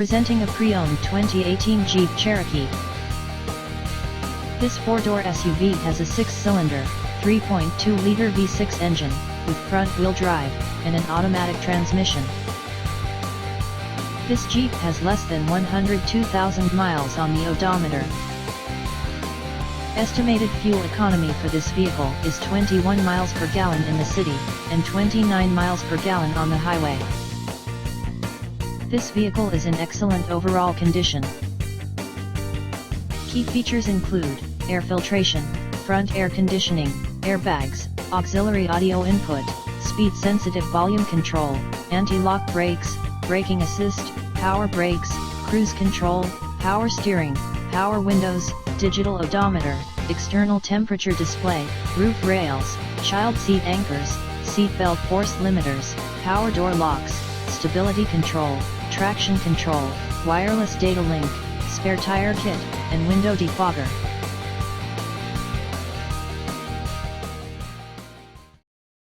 Presenting a pre-owned 2018 Jeep Cherokee. This four-door SUV has a six-cylinder, 3.2-liter V6 engine, with front-wheel drive, and an automatic transmission. This Jeep has less than 102,000 miles on the odometer. Estimated fuel economy for this vehicle is 21 miles per gallon in the city, and 29 miles per gallon on the highway. This vehicle is in excellent overall condition. Key features include air filtration, front air conditioning, airbags, auxiliary audio input, speed-sensitive volume control, anti-lock brakes, braking assist, power brakes, cruise control, power steering, power windows, digital odometer, external temperature display, roof rails, child seat anchors, seat belt force limiters, power door locks, stability control, traction control, wireless data link, spare tire kit, and window defogger.